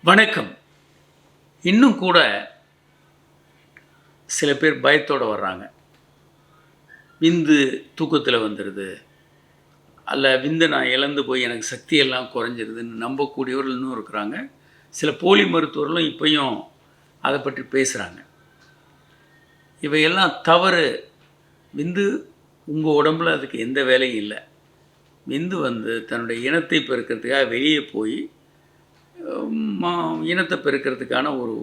வணக்கம். இன்னும் கூட சில பேர் பயத்தோடு வர்றாங்க. விந்து தூக்கத்தில் வந்துடுது, அல்ல விந்தை நான் இழந்து போய் எனக்கு சக்தியெல்லாம் குறைஞ்சிருதுன்னு நம்பக்கூடியவர்கள் இன்னும் இருக்கிறாங்க. சில போலி மருத்துவர்களும் இப்போயும் அதை பற்றி பேசுகிறாங்க. இவையெல்லாம் தவறு. விந்து உங்கள் உடம்பில் அதுக்கு எந்த வேலையும் இல்லை. விந்து தன்னுடைய இனத்தை பெருக்கிறதுக்காக வெளியே போய் இனத்தை பெருக்கிறதுக்கான ஒரு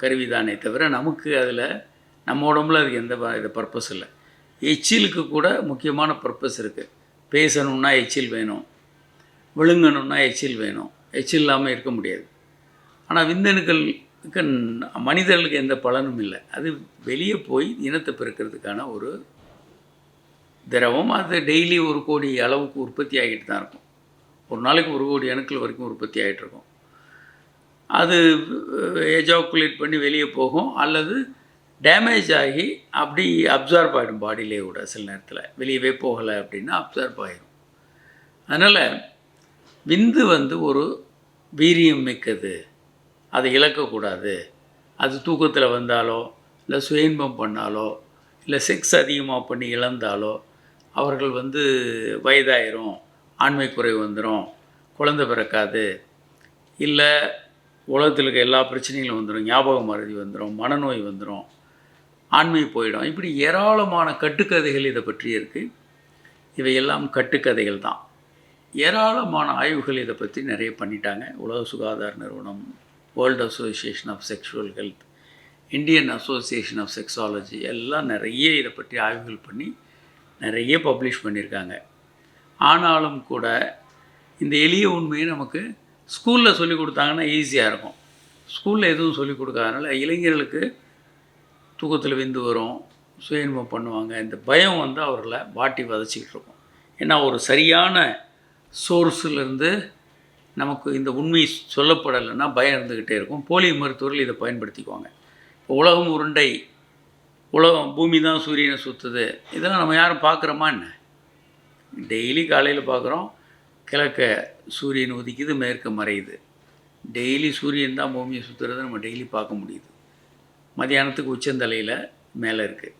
கருவி தானே தவிர நமக்கு அதில் நம்ம உடம்புல அதுக்கு எந்த பர்பஸ் இல்லை. எச்சிலுக்கு கூட முக்கியமான பர்பஸ் இருக்குது. பேசணுன்னா எச்சில் வேணும், விழுங்கணுன்னா எச்சில் வேணும். எச்சில் இல்லாமல் இருக்க முடியாது. ஆனால் விந்தணுக்களுக்கு மனிதர்களுக்கு எந்த பலனும் இல்லை. அது வெளியே போய் இனத்தை பெருக்கிறதுக்கான ஒரு திரவம். அது டெய்லி 1 கோடி அளவுக்கு உற்பத்தி ஆகிட்டு தான் இருக்கும். ஒரு நாளைக்கு 1 கோடி அணுக்கள் வரைக்கும் உற்பத்தி ஆகிட்டு இருக்கும். அது எஜாக்குலேட் பண்ணி வெளியே போகும், அல்லது டேமேஜ் ஆகி அப்படி அப்சார்ப் ஆகிடும் பாடியிலே கூட. சில நேரத்தில் வெளியவே போகலை அப்படின்னா அப்சார்ப் ஆகிடும். அதனால் விந்து ஒரு வீரியம் மிக்கது. அதை இழக்கக்கூடாது. அது தூக்கத்தில் வந்தாலோ, இல்லை சுயன்பம் பண்ணாலோ, இல்லை செக்ஸ் அதிகமாக பண்ணி இழந்தாலோ அவர்கள் வயதாயிரும், ஆண்மை குறைவு வந்துடும், குழந்தை பிறக்காது, இல்லை உலகத்தில் இருக்க எல்லா பிரச்சனைகளும் வந்துடும், ஞாபக மறதி வந்துடும், மனநோய் வந்துடும், ஆண்மை போயிடும். இப்படி ஏராளமான கட்டுக்கதைகள் இதை பற்றி இருக்குது. இவையெல்லாம் கட்டுக்கதைகள் தான். ஏராளமான ஆய்வுகள் இதை பற்றி நிறைய பண்ணிட்டாங்க. உலக சுகாதார நிறுவனம், world association of sexual health, Indian association of sexology எல்லாம் நிறைய இதை பற்றி ஆய்வுகள் பண்ணி நிறைய பப்ளிஷ் பண்ணியிருக்காங்க. ஆனாலும் கூட இந்த எளிய உண்மையை நமக்கு ஸ்கூலில் சொல்லிக் கொடுத்தாங்கன்னா ஈஸியாக இருக்கும். ஸ்கூலில் எதுவும் சொல்லிக் கொடுக்காதனால இளைஞர்களுக்கு தூக்கத்தில் விந்து வரும், சுயன்பம் பண்ணுவாங்க. இந்த பயம் அவர்களை வாட்டி வதச்சிக்கிட்டு இருக்கும். ஏன்னா ஒரு சரியான சோர்ஸிலிருந்து நமக்கு இந்த உண்மை சொல்லப்படலைன்னா பயம் இருந்துக்கிட்டே இருக்கும். போலி மருத்துவர்கள் இதை பயன்படுத்திக்குவாங்க. இப்போ உலகம் உருண்டை, உலகம் பூமி தான் சூரியனை சுற்றுது, இதெல்லாம் நம்ம யாரும் பார்க்குறோமா என்ன? டெய்லி காலையில் பார்க்குறோம், கிழக்க சூரியன் உதிக்குது, மேற்க மறையுது. டெய்லி சூரியன் தான் பூமியை சுற்றுறதை நம்ம டெய்லி பார்க்க முடியுது. மதியானத்துக்கு உச்சந்தலையில் மேலே இருக்குது.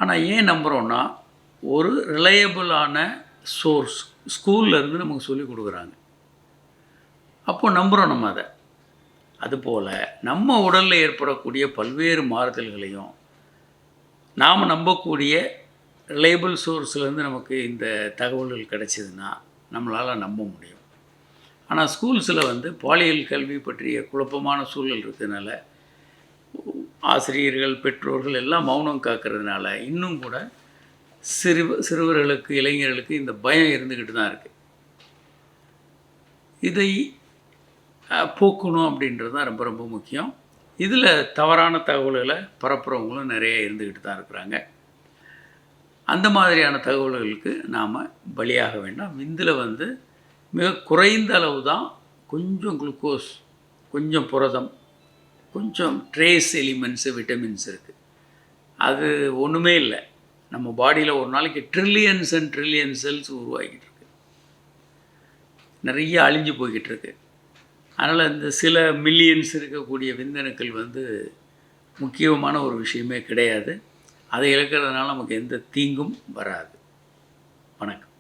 ஆனால் ஏன் நம்புகிறோன்னா, ஒரு ரிலையபிளான சோர்ஸ் ஸ்கூல்லேருந்து நமக்கு சொல்லிக் கொடுக்குறாங்க. அப்போது நம்புகிறோம் நம்ம அதை. அதுபோல் நம்ம உடலில் ஏற்படக்கூடிய பல்வேறு மாறுதல்களையும் நாம் நம்பக்கூடிய ரிலையபிள் சோர்ஸ்லேருந்து நமக்கு இந்த தகவல்கள் கிடைச்சிதுன்னா நம்மளால் நம்ப முடியும். ஆனால் ஸ்கூல்ஸில் பாலியல் கல்வி பற்றிய குழப்பமான சூழல் இருக்கிறதுனால ஆசிரியர்கள், பெற்றோர்கள் எல்லாம் மௌனம் காக்கிறதுனால இன்னும் கூட சிறுவர்களுக்கு, இளைஞர்களுக்கு இந்த பயம் இருந்துக்கிட்டு தான் இருக்குது. இதை போக்கணும் அப்படின்றது தான் ரொம்ப ரொம்ப முக்கியம். இதில் தவறான தகவல்களை பரப்புகிறவங்களும் நிறைய இருந்துக்கிட்டு தான் இருக்கிறாங்க. அந்த மாதிரியான தகவல்களுக்கு நாம் பலியாக வேண்டாம். விந்தில் மிக குறைந்த அளவு தான் கொஞ்சம் குளுக்கோஸ், கொஞ்சம் புரதம், கொஞ்சம் ட்ரேஸ் எலிமெண்ட்ஸு, விட்டமின்ஸ் இருக்குது. அது ஒன்றுமே இல்லை. நம்ம பாடியில் ஒரு நாளைக்கு ட்ரில்லியன்ஸ் அண்ட் ட்ரில்லியன் செல்ஸ் உருவாகிட்டு இருக்கு, நிறைய அழிஞ்சு போய்கிட்டு இருக்கு. அதனால் இந்த சில மில்லியன்ஸ் இருக்கக்கூடிய விந்தணுக்கள் முக்கியமான ஒரு விஷயமே கிடையாது. அதை இழக்கிறதுனால நமக்கு எந்த தீங்கும் வராது. வணக்கம்.